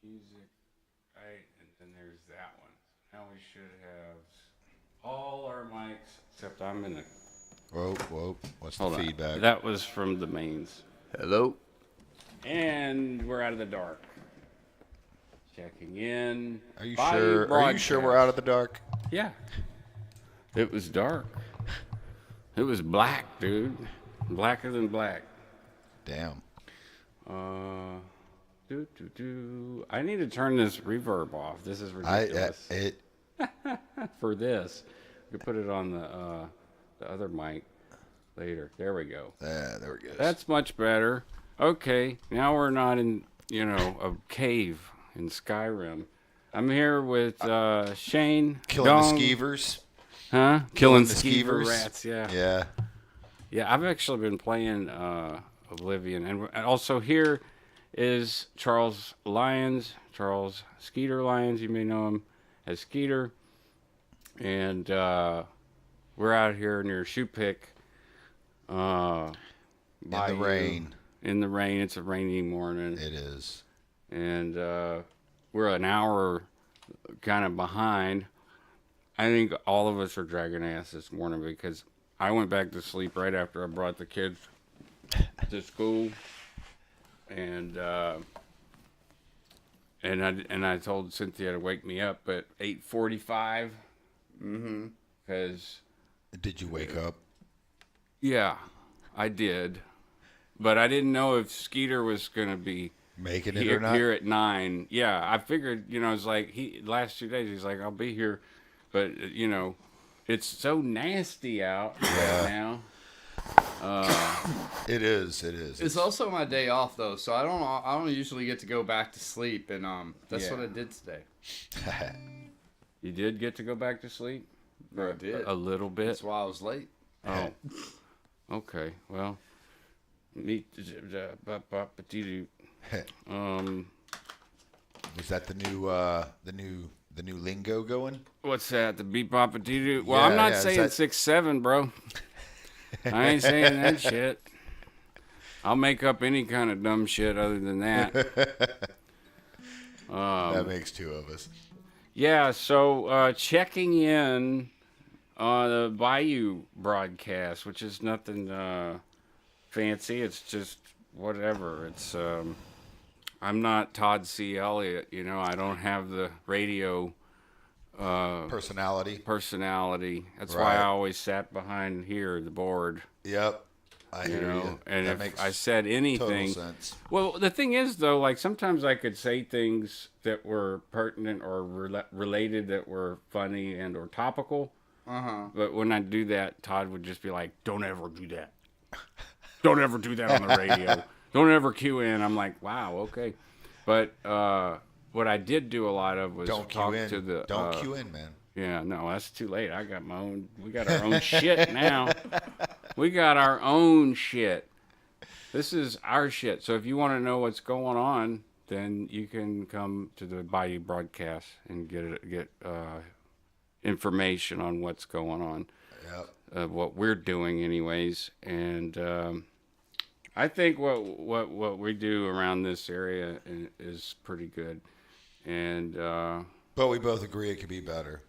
music, right? And then there's that one. Now we should have all our mics, except I'm in a. Whoa, whoa. What's the Hold on. feedback? That was from the mains. Hello. And we're out of the dark. Checking in. Are you Bayou sure? Are you sure we're out of the dark? Yeah. It was dark. It was black, dude. Blacker than black. Damn. I need to turn this reverb off. This is ridiculous. For this, we could put it on the other mic later. There we go. Yeah, there we go. That's much better. Okay, now we're not in a cave in Skyrim. I'm here with Shane. Killing Dong. the skeevers. Huh? Killing the skeever skeevers. rats. Yeah. Yeah. Yeah, I've actually been playing Oblivion, and also here is Charles Lyons, Charles Skeeter Lyons. You may know him as Skeeter, and we're out here near Shoepick. In the rain. In the rain. It's a rainy morning. It is. And we're an hour kind of behind. I think all of us are dragging ass this morning because I went back to sleep right after I brought the kids to school, and I told Cynthia to wake me up at 8:45. Because Did you wake up? yeah, I did, but I didn't know if Skeeter was gonna be Making it or not? here at 9. Yeah, I figured. It's like last 2 days he's like, I'll be here, but it's so nasty out right now. It is. It is. It's also my day off though, so I don't usually get to go back to sleep, and that's what I did today. You did get to go back to sleep? I did. A little bit? That's why I was late. Oh. Okay. Well, me. Was that the new lingo going? What's that? The beep bop a doo. Well, Yeah, I'm not yeah, saying is that- 6'7", bro. I ain't saying that shit. I'll make up any kind of dumb shit other than that. That makes two of us. Yeah, so checking in on the Bayou broadcast, which is nothing fancy. It's just whatever. It's I'm not Todd C. Elliott. I don't have the radio Personality. That's Right. why I always sat behind here, the board. Yep. I hear you. And that if makes I said anything, total sense. well, the thing is though, like sometimes I could say things that were pertinent or related, that were funny and or topical. But when I do that, Todd would just be like, "Don't ever do that. Don't ever do that on the radio. Don't ever cue in." I'm like, "Wow, okay." But what I did do a lot of was Don't talk cue in. to the. Don't cue in, man. Yeah, no, that's too late. We got our own shit now. We got our own shit. This is our shit. So if you want to know what's going on, then you can come to the Bayou broadcast and get information on what's going on. Yep. What we're doing anyways. And I think what we do around this area is pretty good. And But we both agree it could be better.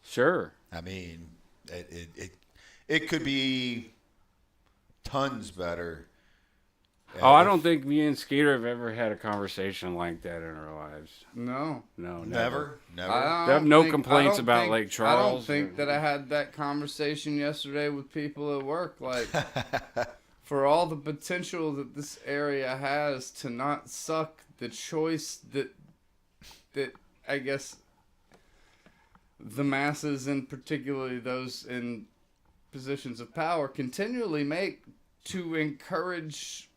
sure. I mean, it could be tons better. Oh, I don't think me and Skeeter have ever had a conversation like that in our lives. No. No, Never. I have no complaints about Lake Charles. I don't think that I had that conversation yesterday with people at work. Like, for all the potential that this area has to not suck, the choice that I guess the masses, and particularly those in positions of power, continually make to encourage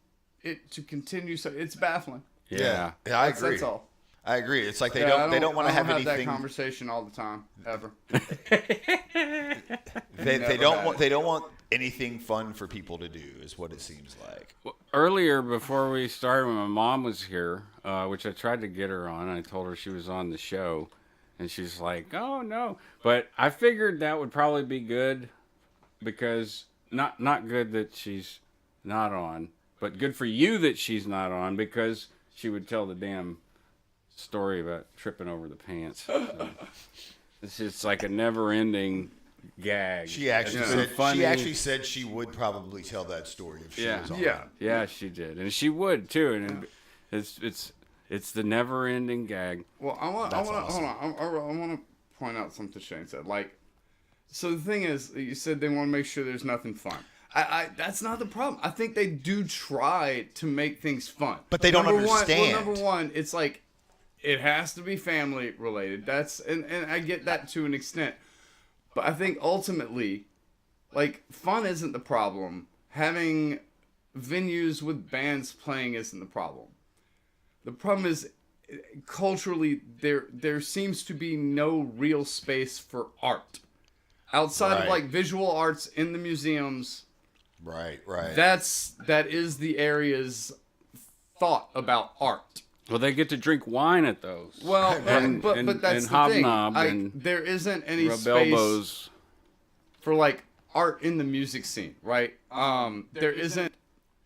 it to continue. So it's baffling. Yeah. Yeah, I agree. That's all. I agree. It's like they Yeah, don't want to have that anything. conversation all the time, ever. They Never don't had want it. they don't want anything fun for people to do. Is what it seems like. Well, earlier, before we started, when my mom was here, which I tried to get her on, I told her she was on the show, and she's like, "Oh no!" But I figured that would probably be good, because not good that she's not on, but good for you that she's not on, because she would tell the damn story about tripping over the pants. So, it's just like a never-ending gag. She actually It's said funny. she actually said she would probably tell that story if she was on. Yeah, she did, and she would too. And it's the never-ending gag. Well, I want awesome. hold on. I want to point out something Shane said. Like, so the thing is, you said they want to make sure there's nothing fun. That's not the problem. I think they do try to make things fun, But they don't understand. Number one, it's like it has to be family related. And I get that to an extent. But I think ultimately, like, fun isn't the problem. Having venues with bands playing isn't the problem. The problem is, culturally, there seems to be no real space for art. Outside of, like, visual arts in the museums. Right. That is the area's thought about art. Well, they get to drink wine at those. Well, but that's the thing. And There isn't any Rebelbos. space for like art in the music scene, right? There isn't.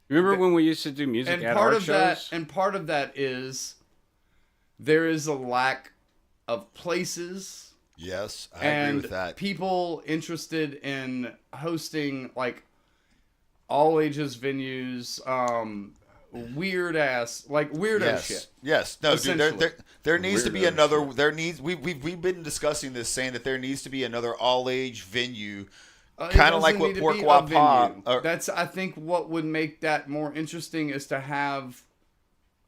Remember when we used to do music at part art of shows? and part of that is there is a lack of places. Yes, I agree with that. People interested in hosting like all ages venues, weird ass shit. Yes, no, dude. There needs to be Weirdo another. shit. There needs. We've been discussing this, saying that there needs to be another all age venue, kind of like what Pourquoi Pas. That's I think what would make that more interesting is to have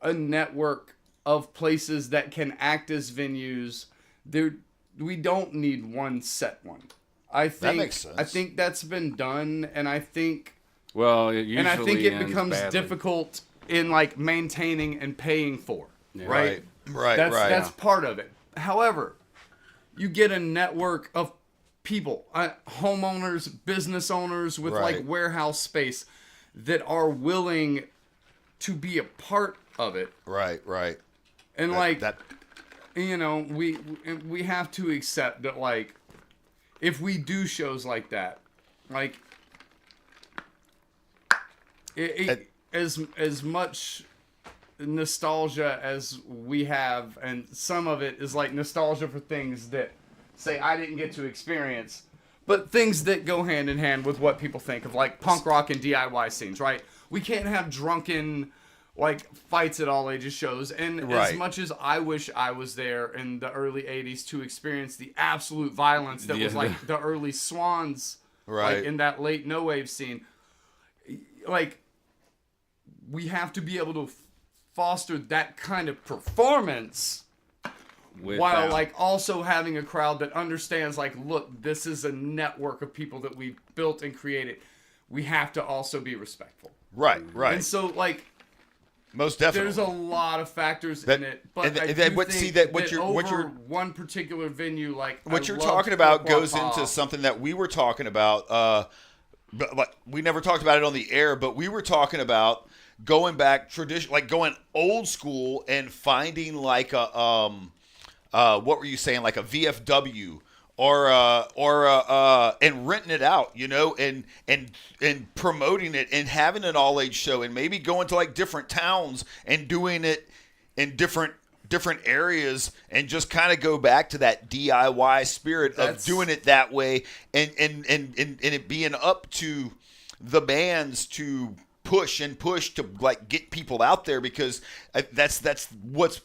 a network of places that can act as venues. We don't need one set one. I think that makes sense. I think that's been done, and I think. Well, it usually I think it ends becomes badly. difficult in like maintaining and paying for, right? That's part of it. However, you get a network of people, homeowners, business owners with like warehouse space that are willing to be a part of it. Right. And you know, we have to accept that like if we do shows like that, like as much nostalgia as we have, and some of it is like nostalgia for things that say I didn't get to experience, but things that go hand in hand with what people think of like punk rock and DIY scenes, right? We can't have drunken like fights at all ages shows, and as much as I wish I was there in the early 80s to experience the absolute violence that was like the early Swans, like in that late no wave scene, like we have to be able to foster that kind of performance while like also having a crowd that understands like, look, this is a network of people that we've built and created. We have to also be respectful. Right. And so like most definitely there's a lot of factors in it, but one particular venue, like what you're talking about goes into something that we were talking about. But we never talked about it on the air, but we were talking about going back like going old school and finding like a what were you saying, like a VFW or and renting it out, you know, and promoting it and having an all age show and maybe going to like different towns and doing it in different areas and just kind of go back to that DIY spirit of doing it that way and it being up to the bands to push to like get people out there, because that's what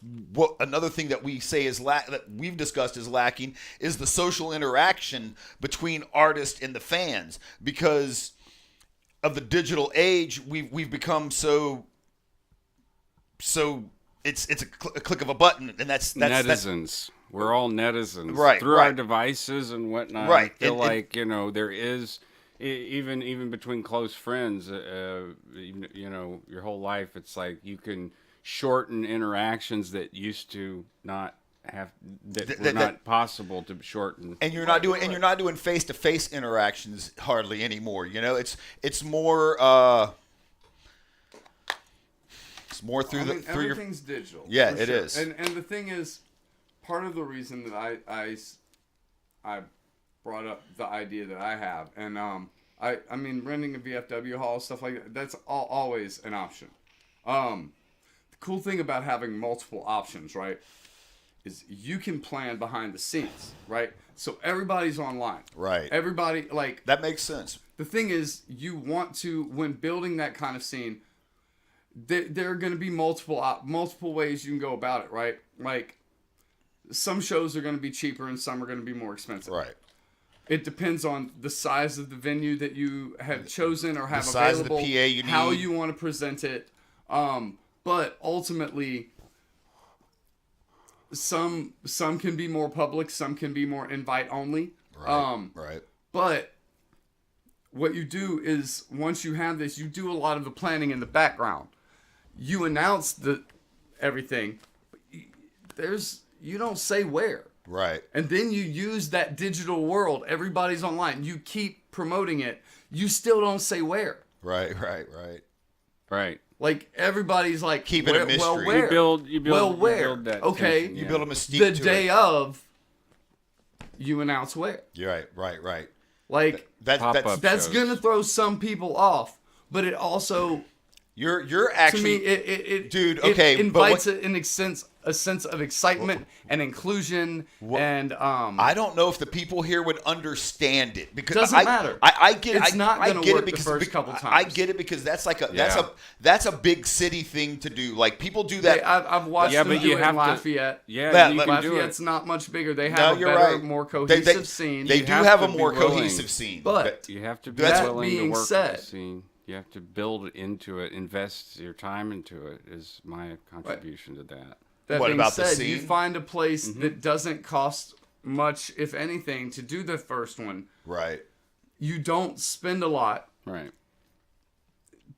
another thing that we say is that we've discussed is lacking is the social interaction between artists and the fans, because of the digital age. We've become so it's a click of a button, and that's netizens. We're all netizens, right? Through our devices and whatnot. Right. I feel like, you know, there is even between close friends. You know, your whole life, it's like you can shorten interactions that used to not have were not possible to shorten. And you're not doing face-to-face interactions hardly anymore. You know, it's more. It's more through everything's digital. Yeah, it is. And the thing is, part of the reason that I brought up the idea that I have, and I mean renting a VFW hall, stuff like that, that's always an option. The cool thing about having multiple options, right, is you can plan behind the scenes, right? So everybody's online. Right. Everybody, like... That makes sense. The thing is, you want to, when building that kind of scene, there are going to be multiple ways you can go about it, right? Like, some shows are going to be cheaper and some are going to be more expensive. Right. It depends on the size of the venue that you have chosen or have the size available, of the PA you need, how you want to present it. But ultimately, some can be more public, some can be more invite only. Right. Right. But what you do is, once you have this, you do a lot of the planning in the background. You announce everything. You don't say where. Right. And then you use that digital world. Everybody's online. You keep promoting it. You still don't say where. Right. Like, everybody's like, keep it a mystery. Well, where? You build that okay. tension, you build a mystique the to day it. of, you announce where. You're right. Like, that's shows. gonna throw some people off, but it also, you're actually, to me, it dude. Okay, it invites a sense of excitement and inclusion, and I don't know if the people here would understand it, because doesn't matter. I get it's not I gonna get work it because the first couple times. I get it because that's like that's a big city thing to do. Like, people do that. I've watched them do it in Lafayette. You can do it. Lafayette's not much bigger. They have a better, more cohesive scene. They do have a more cohesive scene, but you have to be that willing being to work said, with the scene. You have to build into it, invest your time into it. Is my contribution to that. That what being about said, the scene? you find a place that doesn't cost much, if anything, to do the first one. Right. You don't spend a lot. Right.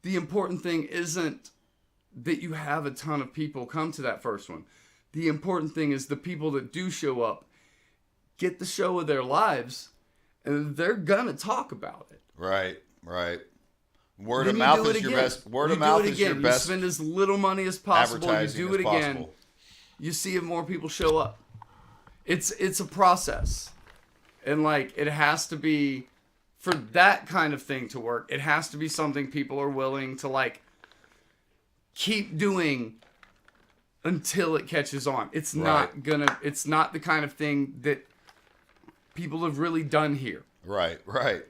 The important thing isn't that you have a ton of people come to that first one. The important thing is the people that do show up get the show of their lives, and they're gonna talk about it. Right. Word of mouth is your best. Word of mouth is your best. You spend as little money as possible. You do it again. Possible. You see if more people show up. It's a process, and like, it has to be, for that kind of thing to work, it has to be something people are willing to, like, keep doing until it catches on. It's not the kind of thing that people have really done here. Right.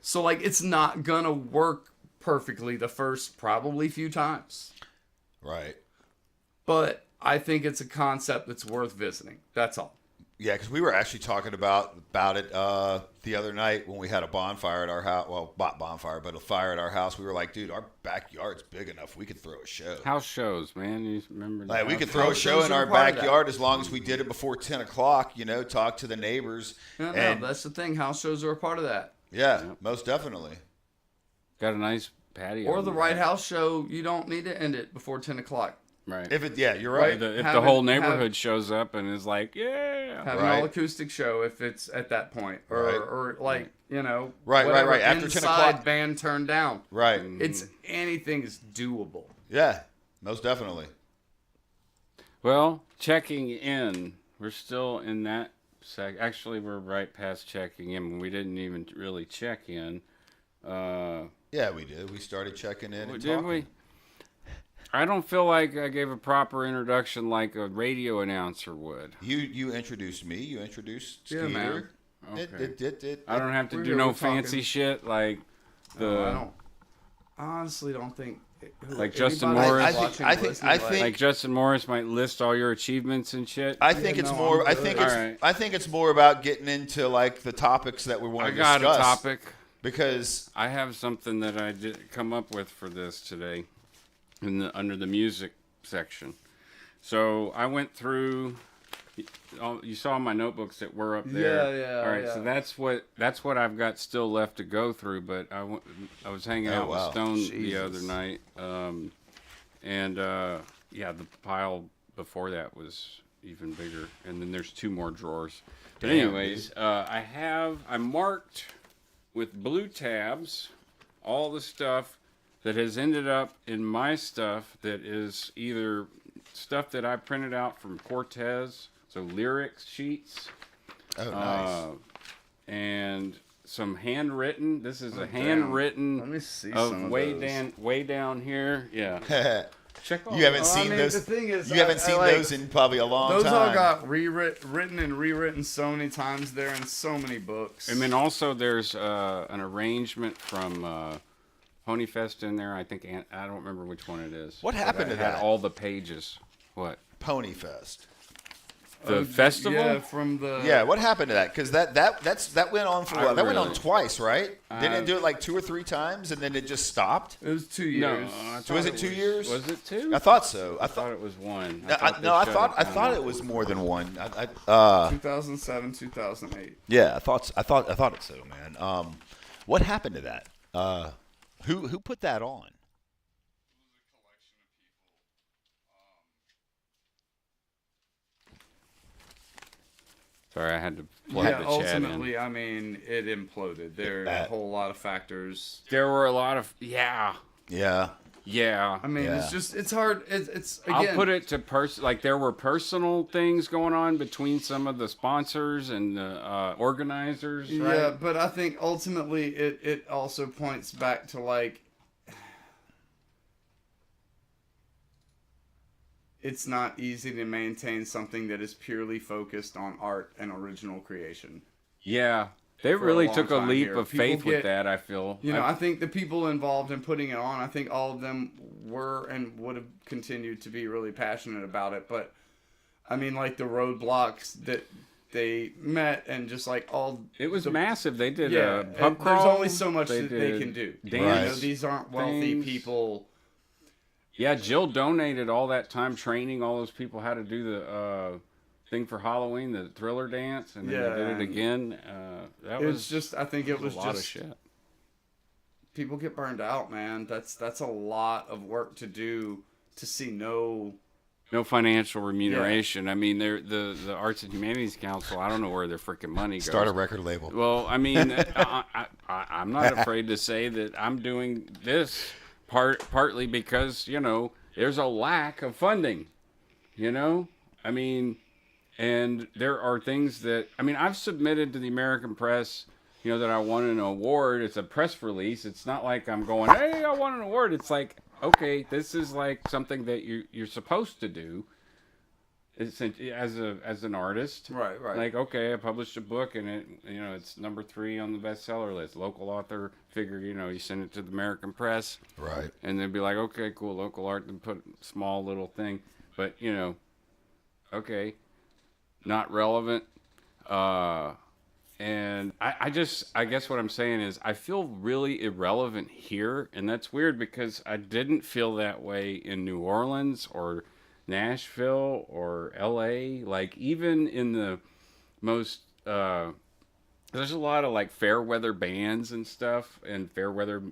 So, like, it's not gonna work perfectly the first probably few times. Right. But I think it's a concept that's worth visiting. That's all. Yeah, because we were actually talking about it the other night when we had a bonfire at our house. Well, not bonfire, but a fire at our house. We were like, dude, our backyard's big enough. We could throw a show. House shows, man. You remember that? Like, we could throw a show in our backyard as long as we did it before 10 o'clock, talk to the neighbors. No, that's the thing. House shows are a part of that. Yeah, most definitely. Got a nice patio. Or the right house show, you don't need to end it before 10 o'clock. Right. You're right. If the whole neighborhood shows up and is like, yeah. Have an all-acoustic show if it's at that point. Or like, Right. After Inside 10 o'clock. band turned down. Right. It's, anything is doable. Yeah, most definitely. Well, checking in. We're still in that actually, we're right past checking in. We didn't even really check in. Yeah, we did. We started checking in and did talking. We? I don't feel like I gave a proper introduction like a radio announcer would. You introduced me. You introduced Skeeter. Yeah, man. Okay. I don't have to do no fancy shit like I honestly don't think. Like Justin Morris. I think like Justin Morris might list all your achievements and shit. I think it's more. I think it's more about getting into like the topics that we want to discuss. I got a topic because I have something that I did come up with for this today. Under the music section. So I went through, you saw my notebooks that were up there. Yeah. All right, so that's what I've got still left to go through, but I was hanging out with Stone the other night. The pile before that was even bigger. And then there's 2 more drawers. But anyways, I marked with blue tabs all the stuff that has ended up in my stuff that is either stuff that I printed out from Cortez, so lyrics sheets. Oh, nice. And some handwritten. This is a handwritten. Let me see of some of way those. way down here. Yeah. check off. You haven't seen those. The thing is, you haven't seen those in probably a long time. Those all got written and rewritten so many times. They're in so many books. And then also there's an arrangement from Ponyfest in there. I think I don't remember which one it is. What happened to that? that? All the pages. What? Ponyfest. The festival? Yeah, from the. Yeah, what happened to that? Because that went on for a while. That went on twice, right? Didn't it do it like 2 or 3 times and then it just stopped? It was 2 years. No, So was it 2 years? Was it 2? I thought so. I thought it was 1. I thought it was more than 1. 2007, 2008. Yeah, I thought it so, man. What happened to that? Who put that on? Sorry, I had to plug the chat ultimately, in. I mean, it imploded. There are a whole lot of factors. There were a lot of yeah. I mean, it's hard. It's again. I'll put it to like there were personal things going on between some of the sponsors and the organizers. Right? Yeah, but I think ultimately it also points back to like. It's not easy to maintain something that is purely focused on art and original creation. Yeah, they really took a leap of faith with that, I feel. I think the people involved in putting it on, I think all of them were and would have continued to be really passionate about it. But, I mean, like the roadblocks that they met and just like all... It was massive. They did a pub crawl. There's only so much that they can do. These aren't wealthy people... Yeah, Jill donated all that time training all those people how to do the thing for Halloween, the Thriller dance, and then they did it again. I think it was a lot of shit. People get burned out, man. That's a lot of work to do to see no financial remuneration. Yeah. I mean, the Arts and Humanities Council, I don't know where their freaking money goes. Start a record label. Well, I mean, I'm not afraid to say that I'm doing this partly because, there's a lack of funding, I mean, and there are things that, I've submitted to the American Press, that I won an award. It's a press release. It's not like I'm going, hey, I won an award. It's like, okay, this is like something that you're supposed to do. It's as an artist, right? Like, okay, I published a book and it's number 3 on the bestseller list. Local author figure, you send it to the American Press, right? And they'd be like, okay, cool, local art, and put a small little thing, but okay, not relevant. And I guess what I'm saying is I feel really irrelevant here, and that's weird because I didn't feel that way in New Orleans or Nashville or LA. Like, even in the most there's a lot of like fair weather bands and stuff and fair weather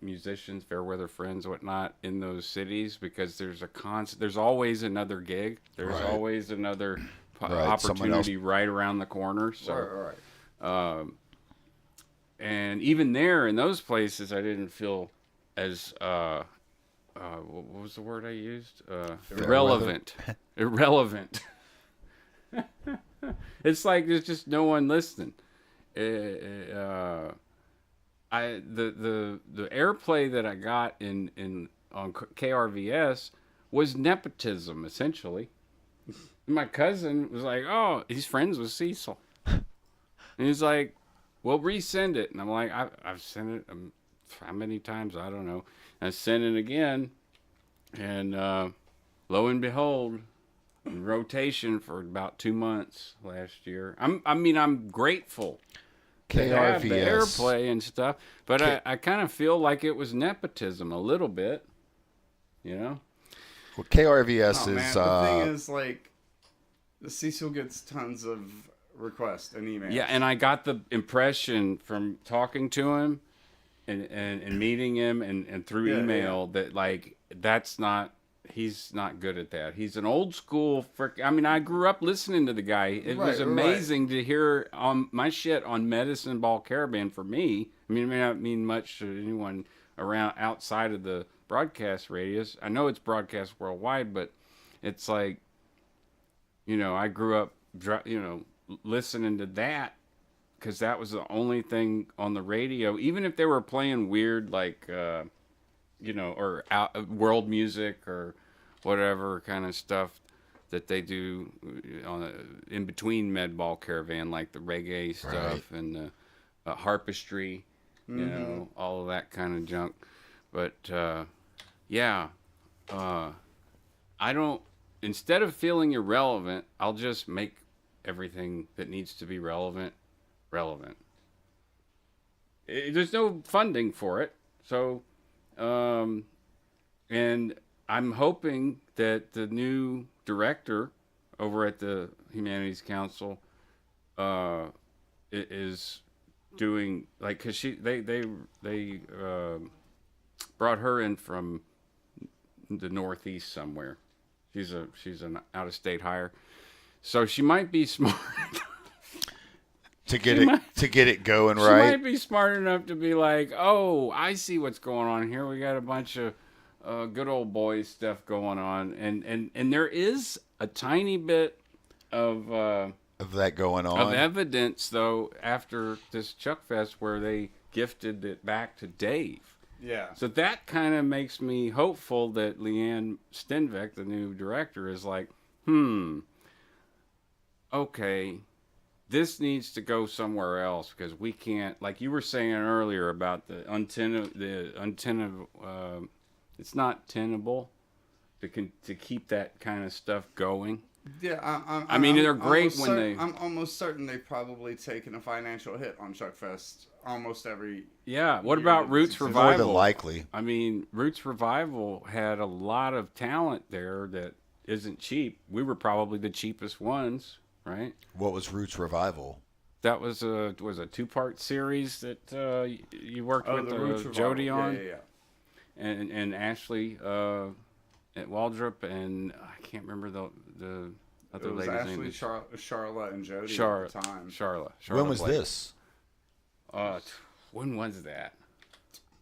musicians, fair weather friends, whatnot in those cities, because there's always another gig, there's always another opportunity right around the corner. So and even there in those places I didn't feel as what was the word I used? Irrelevant. Irrelevant. It's like there's just no one listening. The airplay that I got on KRVS was nepotism, essentially. My cousin was like, "Oh, he's friends with Cecil," and he's like, "Well, resend it." And I'm like, "I've sent it how many times? I don't know." I sent it again, and lo and behold, in rotation for about 2 months last year. I'm grateful to have the airplay and stuff, but I kind of feel like it was nepotism a little bit, Well, KRVS is. Man, the thing is, like, the Cecil gets tons of requests and emails. Yeah, and I got the impression from talking to him and meeting him and through email that, like, he's not good at that. He's an old school I grew up listening to the guy. It was amazing to hear my shit on Medicine Ball Caravan for me. It may not mean much to anyone around outside of the broadcast radius. I know it's broadcast worldwide, but it's like, I grew up, listening to that because that was the only thing on the radio. Even if they were playing weird, like, or world music or whatever kind of stuff that they do in between Med Ball Caravan, like the reggae stuff and the harpistry, all of that kind of junk. But I don't. Instead of feeling irrelevant, I'll just make everything that needs to be relevant. There's no funding for it, so and I'm hoping that the new director over at the Humanities Council is doing, like, because they brought her in from the Northeast somewhere. She's an out of state hire, so she might be smart to get it going right. She might be smart enough to be like, oh, I see what's going on here. We got a bunch of good old boys stuff going on, and there is a tiny bit of that going on, of evidence though after this Chuck Fest where they gifted it back to Dave. Yeah. So that kind of makes me hopeful that Leanne Stenbeck, the new director, is like, okay, this needs to go somewhere else because we can't, like you were saying earlier about the antenna, it's not tenable to keep that kind of stuff going. Yeah, I mean, they're great when they. I'm almost certain they've probably taken a financial hit on Chuck Fest almost every. Yeah. What about Roots Revival? More than likely. I mean, Roots Revival had a lot of talent there that isn't cheap. We were probably the cheapest ones, right? What was Roots Revival? That was a 2-part series that you worked with Jody on. Yeah. And Ashley at Waldrop, and I can't remember the other lady's Ashley, name. Charla, and Jody at the time. Charla. When was this? When was that?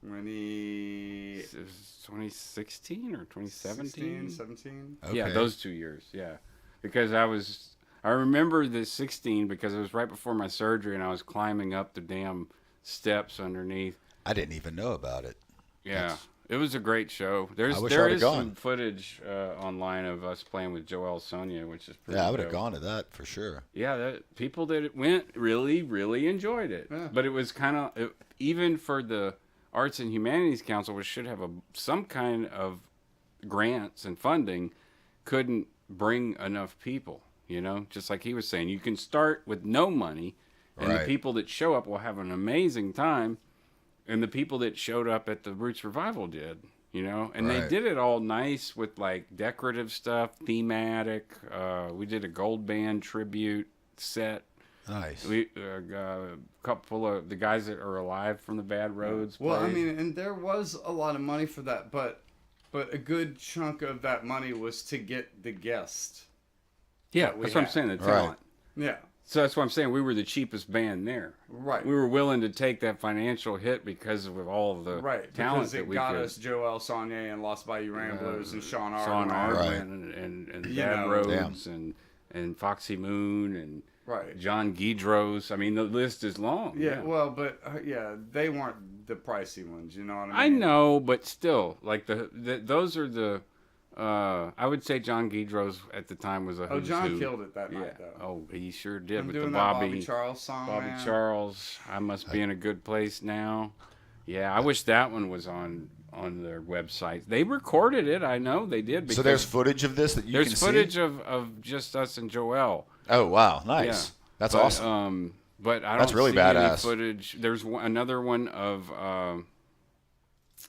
2016 or 2017? 17. Okay. Yeah, those 2 years. Yeah, because I remember the 16 because it was right before my surgery, and I was climbing up the damn steps underneath. I didn't even know about it. Yeah. It was a great show. There is some footage online of us playing with Joel Sonia, which is pretty. Yeah, I would have gone to that for sure. Yeah, people that went really, really enjoyed it. Yeah. But it was kind of, even for the Arts and Humanities Council, which should have some kind of grants and funding, couldn't bring enough people. Just like he was saying, you can start with no money, and the people that show up will have an amazing time. And the people that showed up at the Roots Revival did, and they did it all nice with like decorative stuff, thematic. We did a gold band tribute set. Nice. We a couple of the guys that are alive from the Bad Roads. Well, played. I mean, and there was a lot of money for that, but a good chunk of that money was to get the guest. Yeah, that's what I'm saying. The talent. Yeah. So that's what I'm saying. We were the cheapest band there. Right. We were willing to take that financial hit because of all of the talent that we got us Joel Sonia and Lost Bayou Ramblers and Sean Ardman. And the Bad Roads and Foxy Moon and John Guidros. I mean, the list is long. Yeah. Well, but they weren't the pricey ones. You know what I mean? I know, but still, like those are the. I would say John Guidros at the time was a who's John who. killed it that night, though. Oh, he sure did. With doing the Bobby Charles song, Charles, I Must Be in a Good Place Now. Yeah, I wish that one was on their website. They recorded it. I know they did. So there's footage of this that you can see? There's footage of just us and Joel. Oh, wow. Nice. Yeah. That's awesome. But I don't That's really see badass. any footage. There's another one of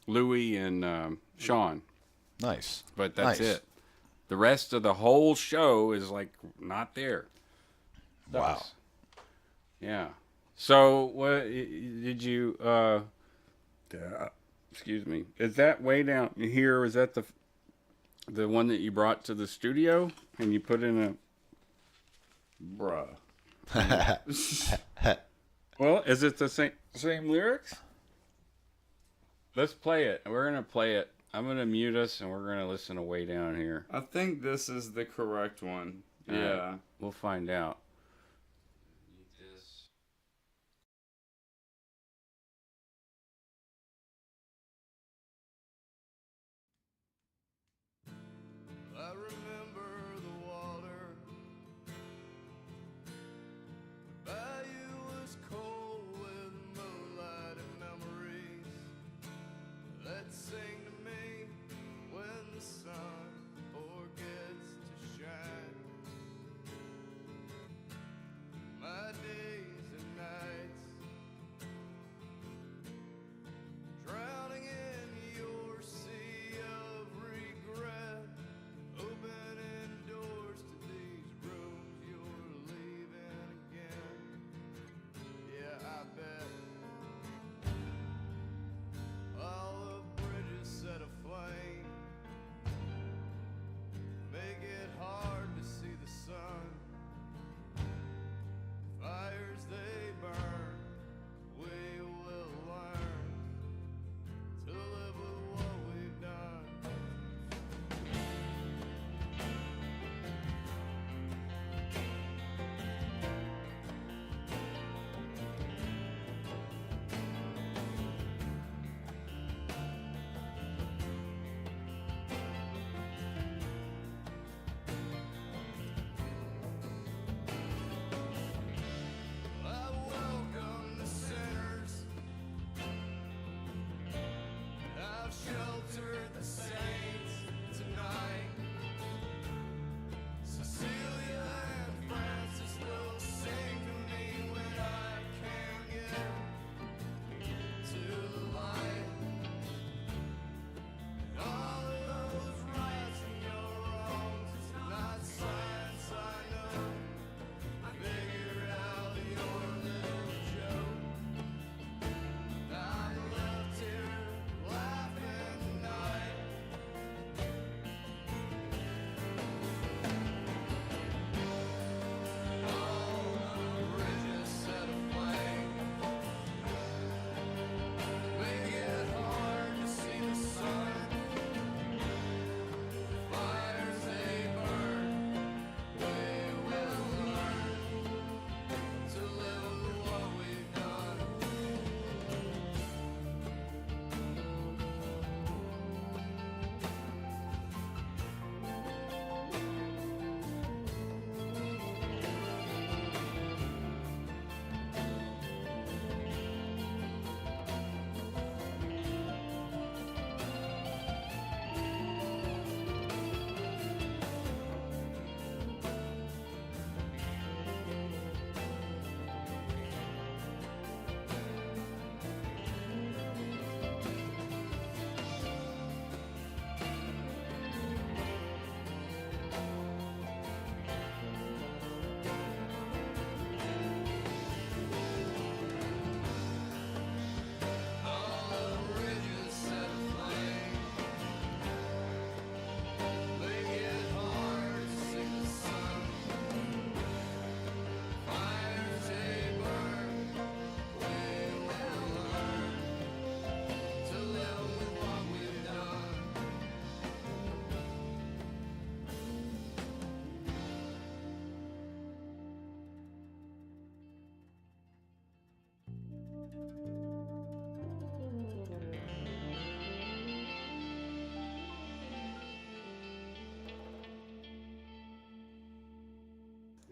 Louie and Sean. Nice. But that's it. The rest of the whole show is like not there. Wow. Yeah. So what did you excuse me. Is that way down here? Is that the one that you brought to the studio and you put in a bruh? Well, is it the same lyrics? Let's play it. We're gonna play it. I'm going to mute us, and we're going to listen to Way Down Here. I think this is the correct one. Yeah. We'll find out.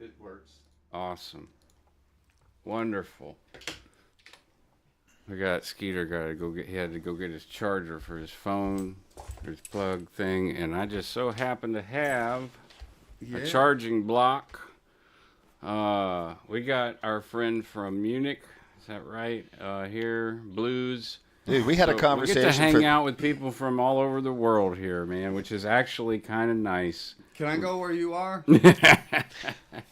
It works. Awesome. Wonderful. Skeeter he had to go get his charger for his phone, his plug thing, and I just so happen to have a charging block. We got our friend from Munich, is that right? Here, Blues. Dude, we had a conversation. We get to hang out with people from all over the world here, man, which is actually kind of nice. Can I go where you are?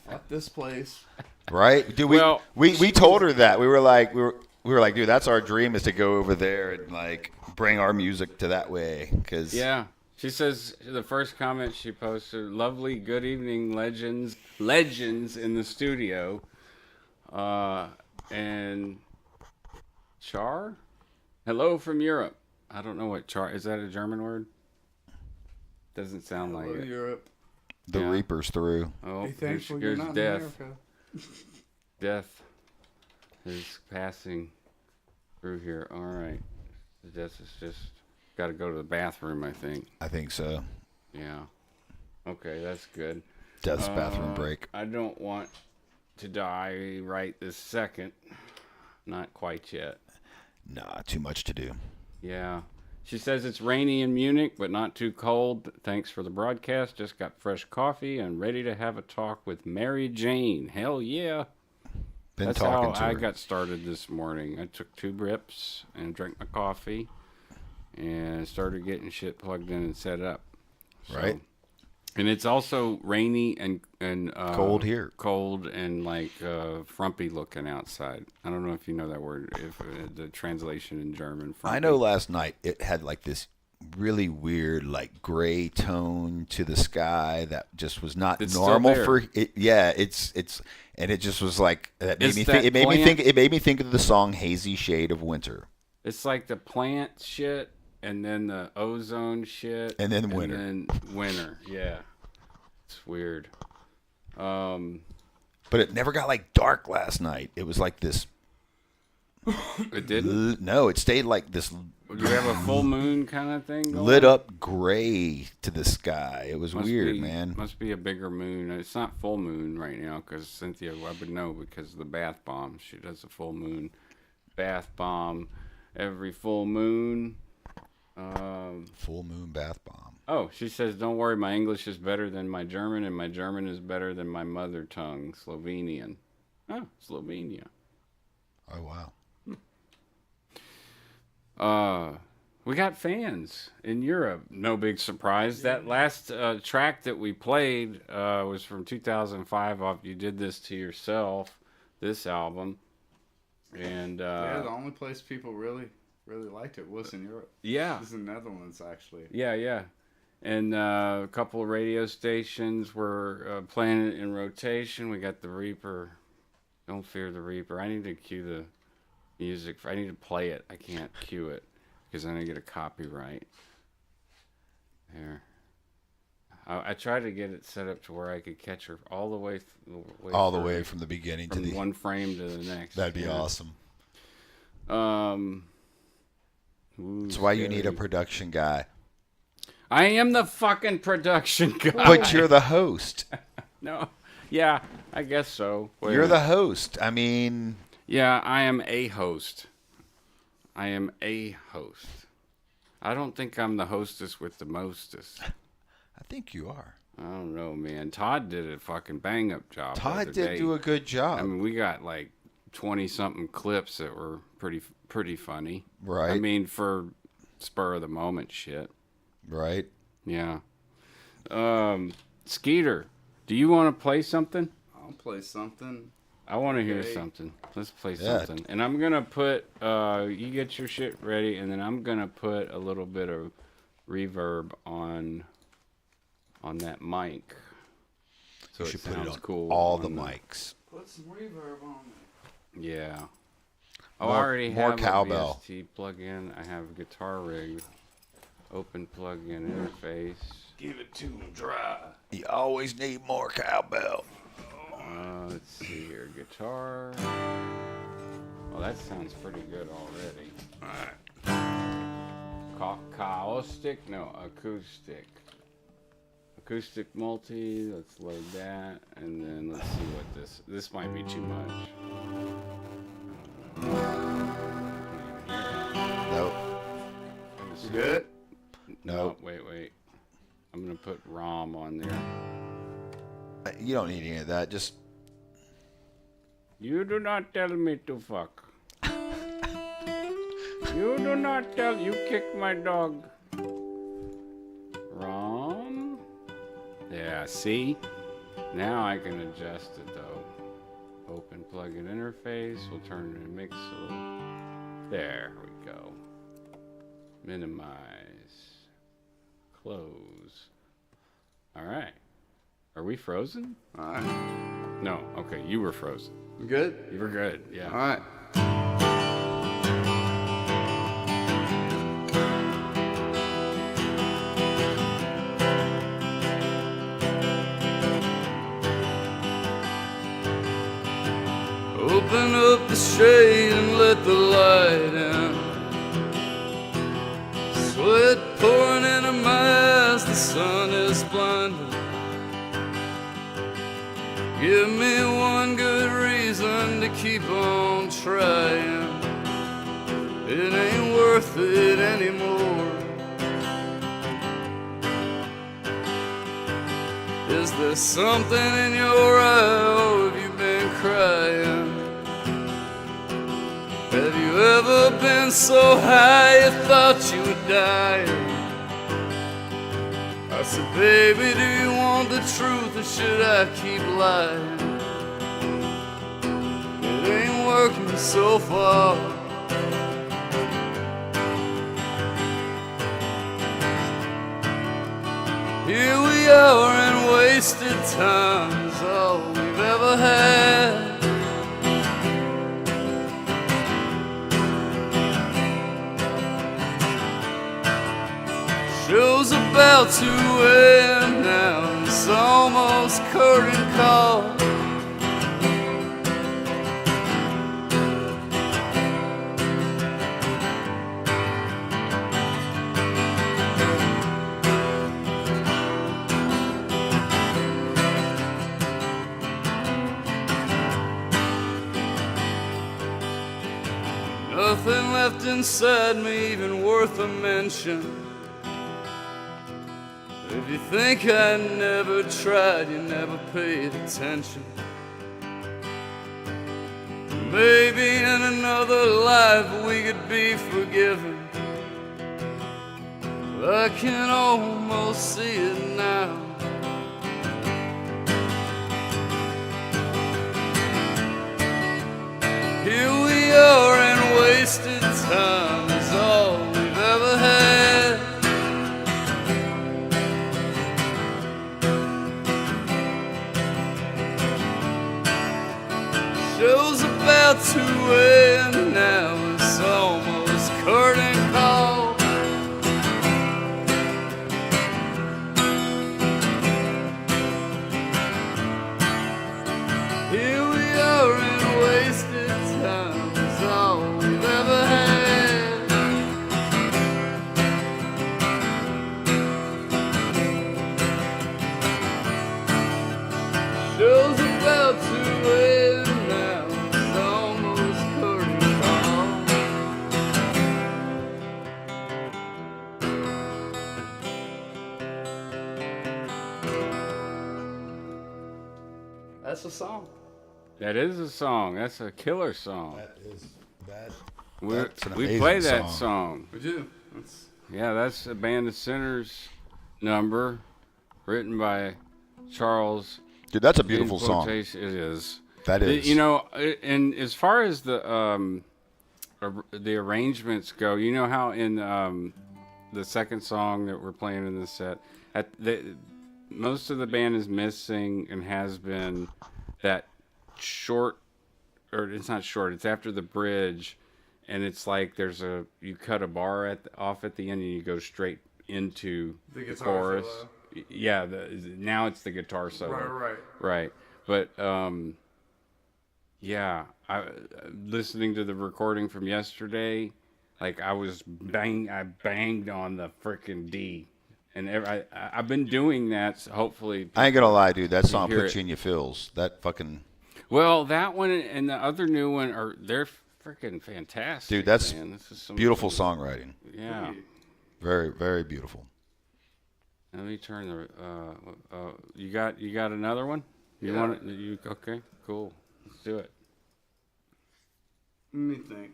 At this place. Right? Dude, we told her that. We were like, dude, that's our dream is to go over there and like bring our music to that way. Yeah. She says the first comment she posted, lovely good evening legends in the studio. And Char? Hello from Europe. I don't know what Char, is that a German word? Doesn't sound like it. Europe. The Reaper's through. Oh, be thankful here's you're not death. in America. Death is passing through here. All right. Death is just got to go to the bathroom, I think. I think so. Yeah. Okay, that's good. Death's bathroom break. I don't want to die right this second. Not quite yet. Nah, too much to do. Yeah. She says it's rainy in Munich, but not too cold. Thanks for the broadcast. Just got fresh coffee and ready to have a talk with Mary Jane. Hell yeah. That's how I got started this morning. I took 2 rips and drank my coffee and started getting shit plugged in and set up. Right. And it's also rainy and cold here. Cold and like frumpy looking outside. I don't know if you know that word, if the translation in German. Frumpy. I know last night it had like this really weird like gray tone to the sky that just was not normal for it. Yeah, it's and it just was like that made me think. It made me think of the song "Hazy Shade of Winter." It's like the plant shit, and then the ozone shit, and then winter. And then winter, yeah. It's weird. But it never got like dark last night. It was like this. It didn't? No, it stayed like this. Do you have a full moon kind of thing going? Lit up gray to the sky. It was weird, man. Must be a bigger moon. It's not full moon right now because Cynthia, I would know because of the bath bomb. She does a full moon bath bomb every full moon. Full moon bath bomb. Oh, she says, don't worry, my English is better than my German, and my German is better than my mother tongue, Slovenian. Oh, Slovenia. Oh, wow. We got fans in Europe. No big surprise. That last track that we played was from 2005 off You Did This to Yourself, this album. And the only place people really liked it was in Europe. Yeah. It was in the Netherlands, actually. Yeah. And a couple of radio stations were playing it in rotation. We got the Reaper. Don't Fear the Reaper. I need to cue the music. I need to play it. I can't cue it because then I get a copyright. There. I tried to get it set up to where I could catch her all the way from the beginning to the one frame to the next. That'd be awesome. That's why you need a production guy. I am the fucking production guy. But you're the host. No. Yeah, I guess so. You're the host. I mean... Yeah, I am a host. I don't think I'm the hostess with the mostest. I think you are. I don't know, man. Todd did a fucking bang-up job. Todd did do a good job. I mean, we got like 20-something clips that were pretty funny. Right. I mean, for spur-of-the-moment shit. Right. Yeah. Skeeter, do you want to play something? I'll play something. I want to hear something. Let's play something. And I'm going to put, you get your shit ready, and then I'm going to put a little bit of reverb on that mic. So you should sounds put it on cool all the mics. Put some reverb on it. Yeah. I already more have cowbell. a VST plug-in. I have a guitar rig. Open plug-in interface. Give it to him dry. You always need more cowbell. Let's see here. Guitar. Well, that sounds pretty good already. Alright. Caustic? No, acoustic. acoustic multi. Let's load that, and then let's see what this might be too much. Nope. You good? Nope. Oh, wait. I'm gonna put ROM on there. You don't need any of that. Just. You do not tell me to fuck. You do not tell. You kick my dog. ROM. Yeah. See. Now I can adjust it though. Open plug-in interface. We'll turn it to mix. There we go. Minimize. Close. All right. Are we frozen? All right. No. Okay. You were frozen. You good? You were good. Yeah. All right. Open up the shade and let the light in. Sweat pouring into my eyes, the sun is blinding. Give me one good reason to keep on trying. It ain't worth it anymore. Is there something in your eye, or have you been crying? Have you ever been so high you thought you were dying? I said, baby, do you want the truth or should I keep lying? It ain't working so far. Here we are and wasted time is all we've ever had. Show's about to end now, it's almost curtain call. Nothing left inside me even worth a mention. If you think I never tried, you never paid attention. Maybe in another life we could be forgiven. I can almost see it now. Here we are and wasted time is all we've ever had. Show's about to end now, it's almost curtain call. Here we are and wasted time is all we've ever had. Show's about to end now, it's almost curtain call. That's a song. That is a song. That's a killer song. That's an We amazing play that song. song. We do. Yeah, that's a Band of Sinners number written by Charles. Dude, that's a in beautiful song. quotation. It is. That is. You know, and as far as the arrangements go, you know how in the second song that we're playing in this set, most of the band is missing and has been that short, or it's not short, it's after the bridge, and it's like you cut a bar off at the end and you go straight into the chorus. Solo. Yeah, now it's the guitar solo. Right. But yeah, listening to the recording from yesterday, like I banged on the frickin' D And I've been doing that. So hopefully, I ain't gonna lie, dude. That song hear puts it. you in your feels. That fucking. Well, that one and the other new one they're freaking fantastic. Dude, that's man. This is some beautiful songwriting. Yeah. Very, very beautiful. Let me turn the. You got another one? You Yeah. want it? You okay? Cool. Let's do it. Let me think.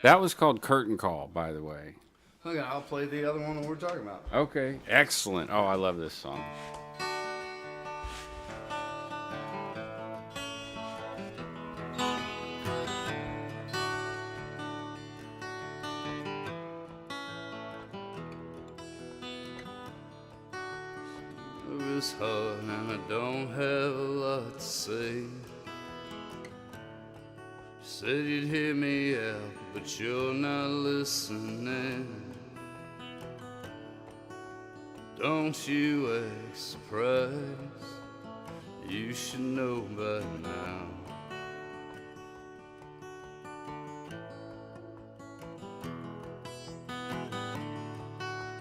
That was called Curtain Call, by the way. Okay, I'll play the other one that we're talking about. Okay. Excellent. Oh, I love this song. It's hard and I don't have a lot to say. Said you'd hear me out, but you're not listening. Don't you act surprised, you should know by now.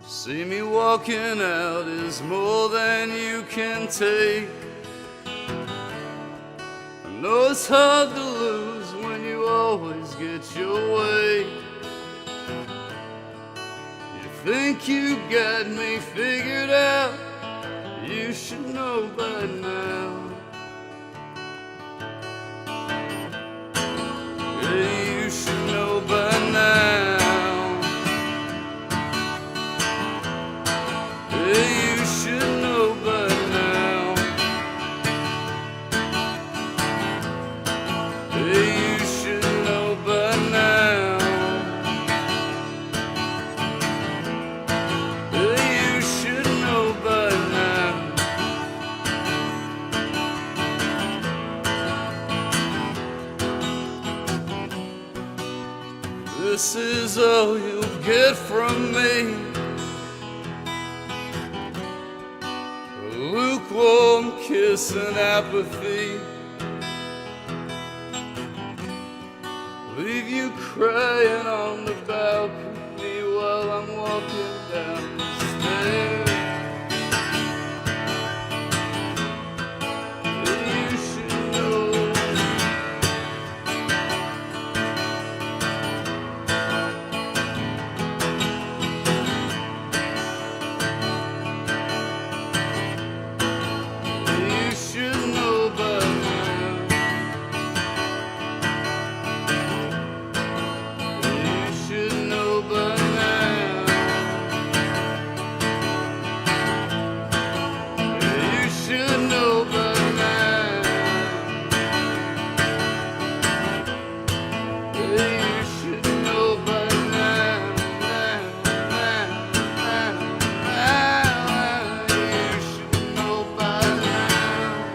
See me walking out is more than you can take. I know it's hard to lose when you always get your way. You think you got me figured out, you should know by now. Yeah, you should know by now. You should know by now. You should know by now. You should know by now. This is all you'll get from me. Lukewarm kiss and apathy. Leave you crying on the balcony while I'm walking down the stairs. You should know. You should know by now. You should know by now. You should know by now. You should know by now. You should know by now.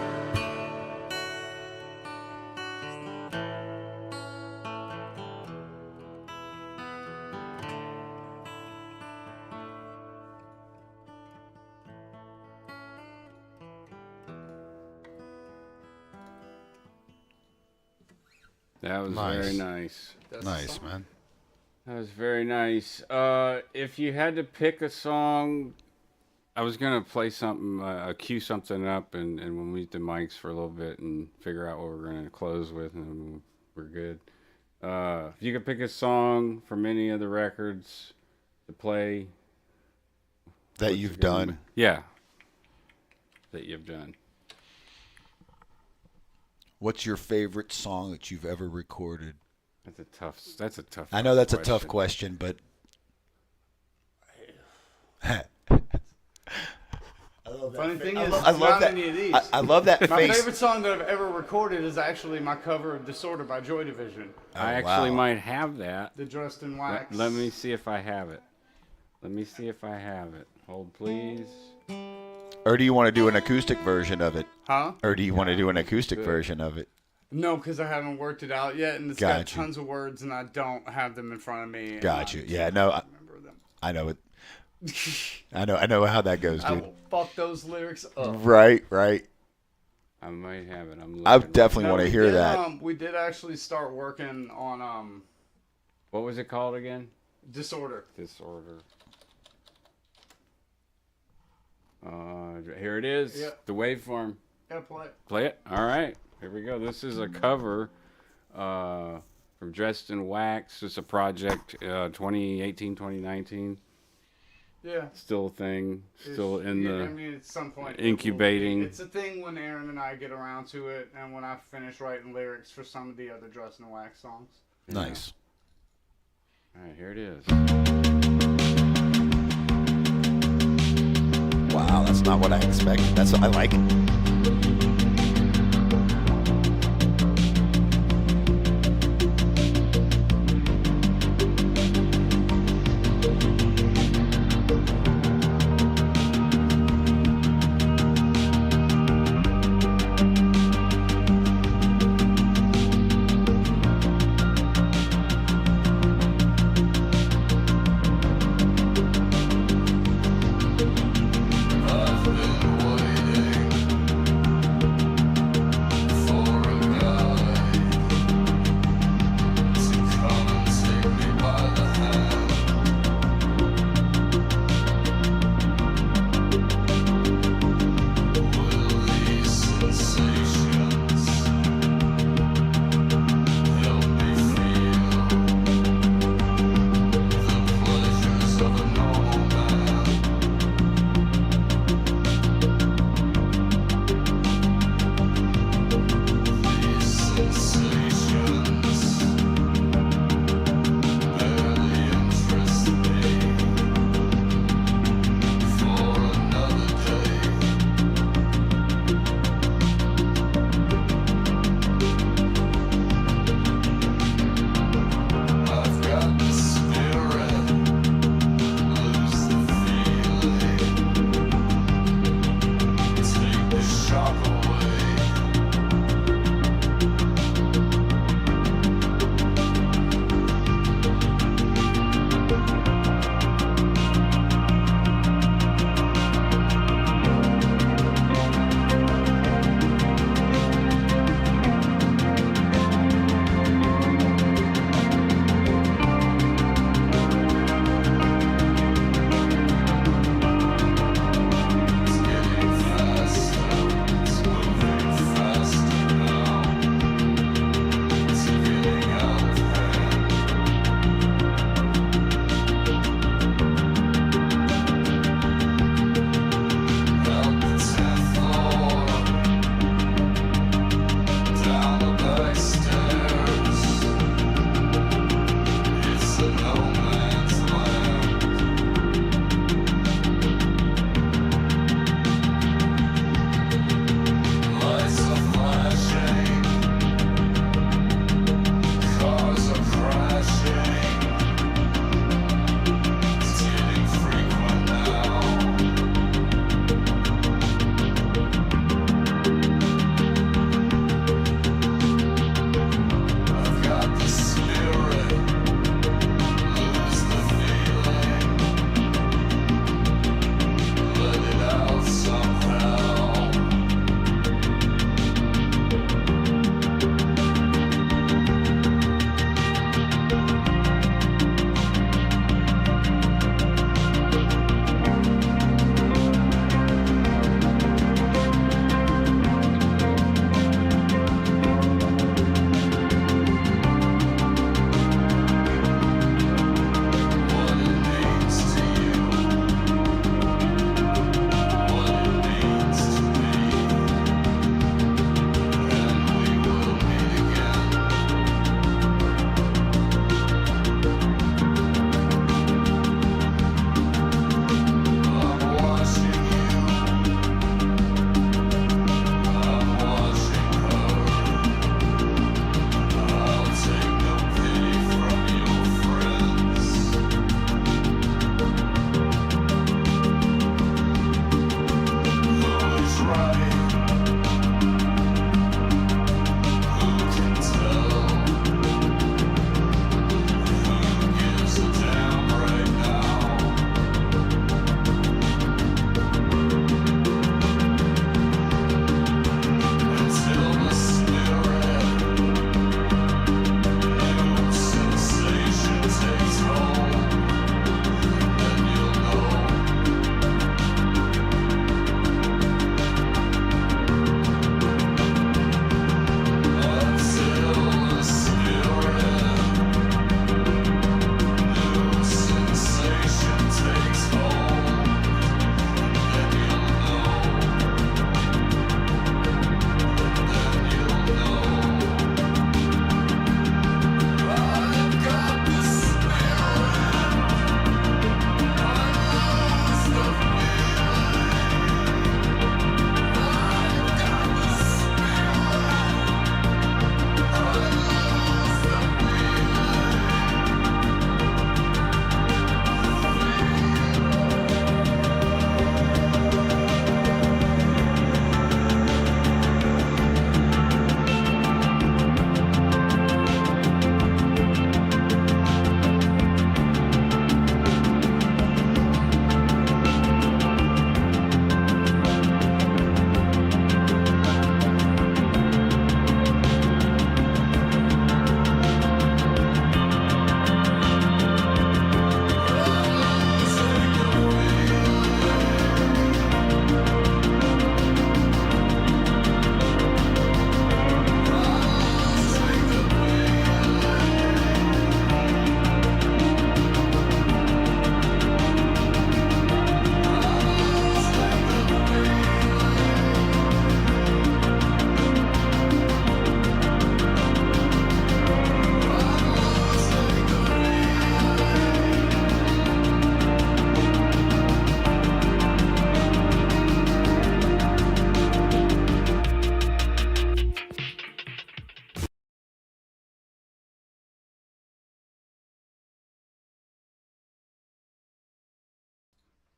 That was Nice. very nice. That's Nice, something. man. That was very nice. If you had to pick a song, I was gonna play something, cue something up, and we'll mute the mics for a little bit and figure out what we're gonna close with, and we're good. If you could pick a song from any of the records to play That you've done. yeah, that you've done. What's your favorite song that you've ever recorded? That's a tough. I know that's a tough question, but Funny thing is, I it's love not that. any of these. I love that My face. favorite song that I've ever recorded is actually my cover of Disorder by Joy Division. I Oh, actually wow. might have that. The Dressed in Wax. Let me see if I have it. Hold, please. Or do you want to do an acoustic version of it? Huh? Or do you want to do an acoustic version of it? No, because I haven't worked it out yet, and it's Got got you. tons of words, and I don't have them in front of me. and Got I you. Yeah, no, can't remember them. I know it. I know how that goes, I dude. will fuck those lyrics up. Right. I might have it. I'm looking. I definitely No, want to we hear did, that. We did actually start working on What was it called again? Disorder. Disorder. Here it is. Yep. The waveform. Gotta play it. Play it? All right. Here we go. This is a cover from Dressed in Wax. It's a project 2018, 2019. Yeah. Still a thing. Still in the I mean, at some point. incubating. It's a thing when Aaron and I get around to it and when I finish writing lyrics for some of the other Dressed in Wax songs. Nice. All right, here it is. Wow, that's not what I expected. That's what I like.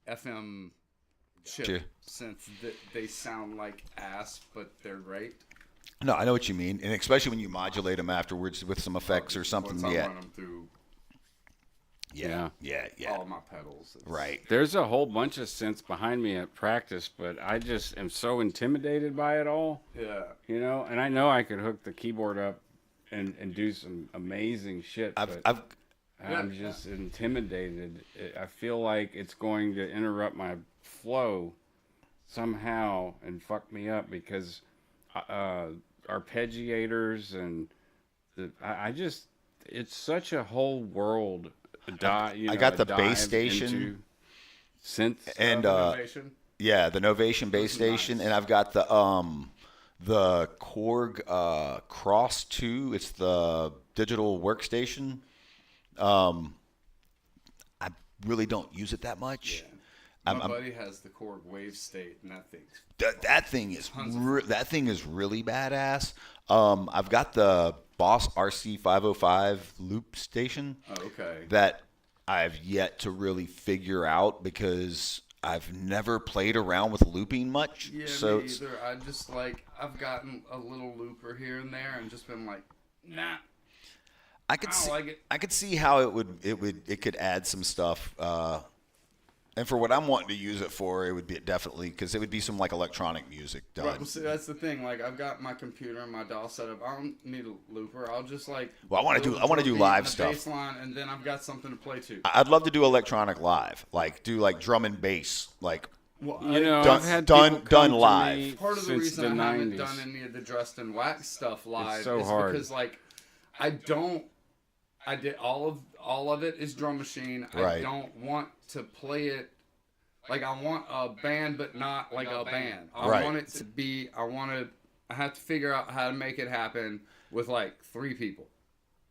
FM chip Sure. synths that they sound like ass, but they're great. No, I know what you mean, and especially when you modulate them afterwards with some effects or something. Once I Yeah. run them through Yeah. all my pedals. Right. There's a whole bunch of synths behind me at practice, but I just am so intimidated by it all. Yeah. You know, and I know I could hook the keyboard up and do some amazing shit, but I'm just intimidated. I feel like it's going to interrupt my flow somehow and fuck me up because arpeggiators and I just, it's such a whole world. I got the bass station synth and yeah, the Novation bass station, and I've got the Korg Cross 2. It's the digital workstation. I really don't use it that much. Yeah. My buddy has the Korg Wave State, and that thing is really badass. I've got the Boss RC 505 loop station. Oh, okay. That I've yet to really figure out because I've never played around with looping much. Yeah, so me either. I've gotten a little looper here and there and just been like, nah. I could see how it could add some stuff. And for what I'm wanting to use it for, it would be definitely because it would be some like electronic music done. Right, well, see, that's the thing. Like, I've got my computer and my DAW set up. I don't need a looper. I'll just like. Well, I want to do live stuff. Bass line, and then I've got something to play to. I'd love to do electronic live, like do like drum and bass, like. Well, I've had done live. Part of the reason I haven't done any of the Dressed in Wax stuff live is so hard because like I did all of it is drum machine. Right. I don't want to play it like I want a band, but not like a band. I want it to be. I have to figure out how to make it happen with like 3 people.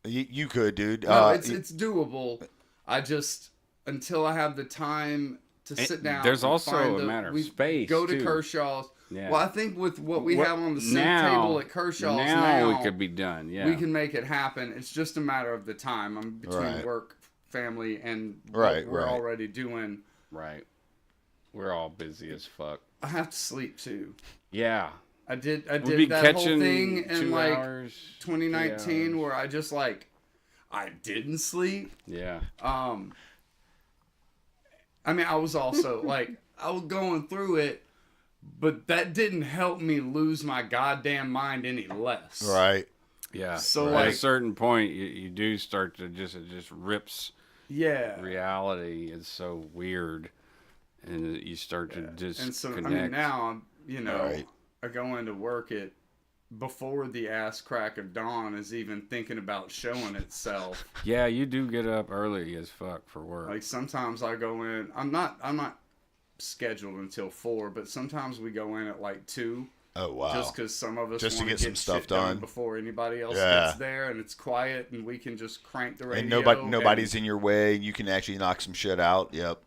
You could, dude. No, it's doable. I just until I have the time to sit down. There's also a matter of space. Go to too. Kershaw's. Yeah. Well, I think with what we have on the synth table at Kershaw's now, we could be done. Yeah, we can make it happen. It's just a matter of the time. I'm between work, family, and what we're already doing. Right. We're all busy as fuck. I have to sleep too. Yeah. I did that whole thing in like 2019 where I just like I didn't sleep. Yeah. I mean, I was also like I was going through it, but that didn't help me lose my goddamn mind any less. Right. Yeah. So at like a certain point, you do start to it just rips. Yeah. Reality is so weird, and you start to disconnect. And so I mean now I go into work at before the ass crack of dawn is even thinking about showing itself. Yeah, you do get up early as fuck for work. Like sometimes I go in. I'm not scheduled until 4, but sometimes we go in at like 2. Oh wow! Just because some of us just want to get some stuff done before anybody else gets there, and it's quiet, and we can just crank the radio. And nobody's in your way. You can actually knock some shit out. Yep.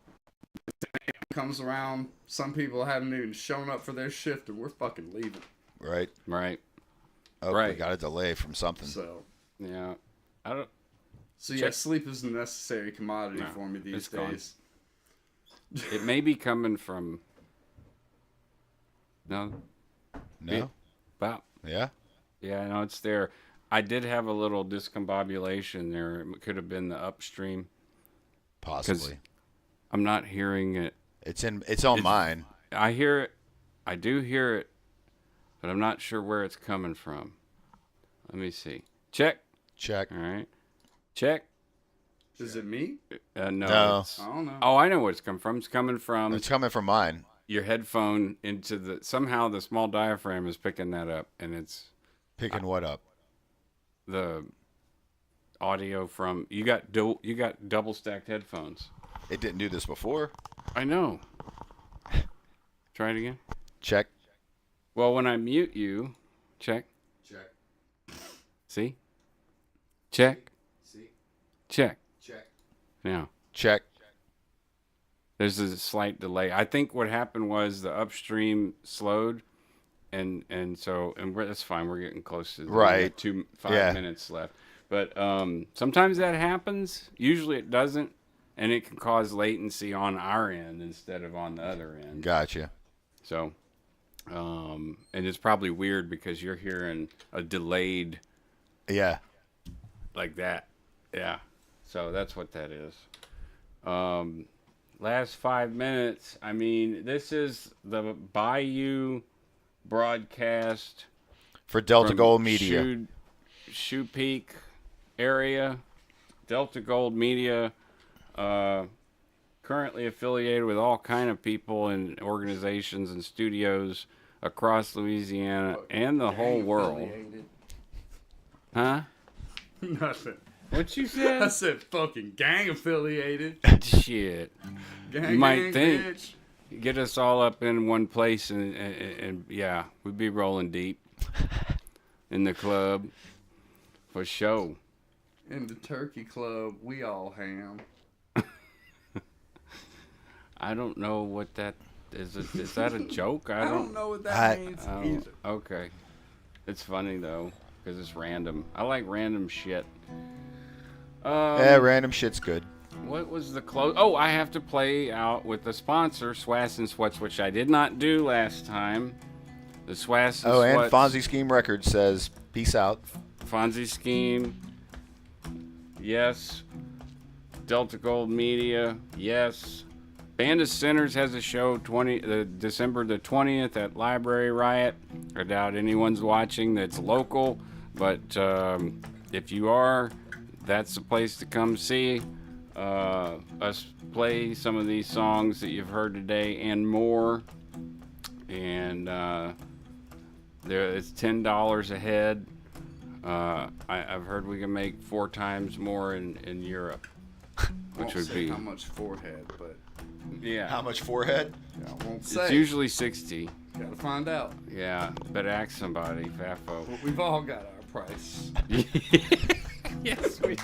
Comes around. Some people haven't even shown up for their shift, and we're fucking leaving. Right. Right. Oh, right. We got a delay from something. So. Yeah. I don't. So yeah, sleep is a necessary commodity for me these days. It may be coming from. No. About. Yeah. Yeah, I know it's there. I did have a little discombobulation there. It could have been the upstream. Possibly. I'm not hearing it. It's on mine. I hear it. I do hear it, but I'm not sure where it's coming from. Let me see. Check. All right. Check. Is it me? No. I don't know. Oh, I know where it's coming from. It's coming from mine. Your headphone into somehow the small diaphragm is picking that up, and it's picking what up? The audio from you got double stacked headphones. It didn't do this before. I know. Try it again. Check. Well, when I mute you, check. See? Check. See? Check. Check. Now. Check. There's a slight delay. I think what happened was the upstream slowed, and that's fine. We're getting close to 5 minutes left. But sometimes that happens. Usually it doesn't. and it can cause latency on our end instead of on the other end. Gotcha. So, and it's probably weird because you're hearing a delayed, Yeah, like that. Yeah. So that's what that is. Last 5 minutes. I mean, this is the Bayou broadcast for Delta from Gold Media. Shoe Peak area. Delta Gold Media, currently affiliated with all kind of people and organizations and studios across Louisiana and the whole world. Huh? Nothing. What you said? I said fucking gang affiliated. Shit. Gang, You might gang, think. bitch. Get us all up in one place and yeah, we'd be rolling deep in the club for show. In the Turkey Club, we all ham. I don't know what that is. Is that a joke? I don't know what that means either. Okay. It's funny though, because it's random. I like random shit. Yeah, random shit's good. What was the close? Oh, I have to play out with the sponsor, Swass and Sweats, which I did not do last time. The Swass and Sweats. And Fonzie Scheme Records says, peace out. Fonzie Scheme. Yes. Delta Gold Media. Yes. Band of Sinners has a show December the 20th at Library Riot. I doubt anyone's watching that's local, but if you are, that's the place to come see us play some of these songs that you've heard today and more. And it's $10 a head. I've heard we can make 4 times more in Europe, which would be how much forehead, but yeah. How much forehead? I won't say. It's usually 60. Gotta find out. Yeah, better ask somebody, Fafo. But we've all got our price. Yes, we.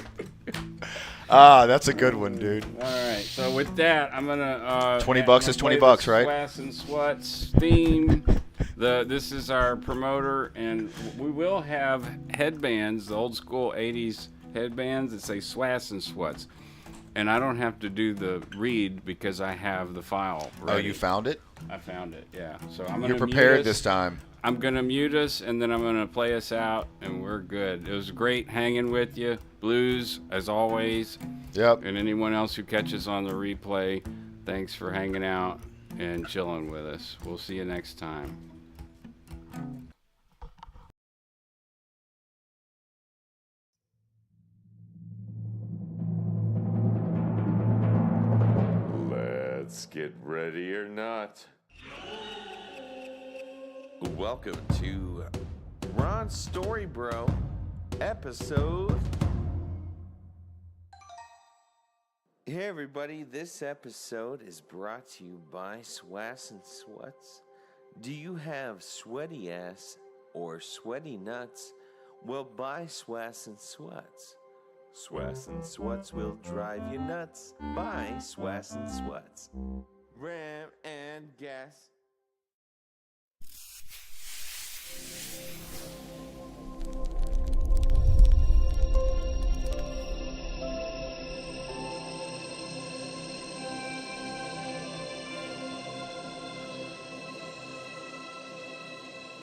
That's a good one, dude. All right, so with that, I'm gonna. $20 is $20, right? Swass and Swats theme. This is our promoter, and we will have headbands, the old school '80s headbands that say Swass and Swats. And I don't have to do the read because I have the file ready. Oh, you found it? I found it, yeah. So I'm gonna You're prepared mute us. this time. I'm going to mute us, and then I'm going to play us out, and we're good. It was great hanging with you. Blues, as always. Yep. And anyone else who catches on the replay, thanks for hanging out and chilling with us. We'll see you next time. Let's get ready or not. Welcome to Ron's Story Bro episode. Hey everybody, this episode is brought to you by Swass and Sweats. Do you have sweaty ass or sweaty nuts? Well, buy Swass and Sweats. Swass and Sweats will drive you nuts. Buy Swass and Sweats. Ram and gas.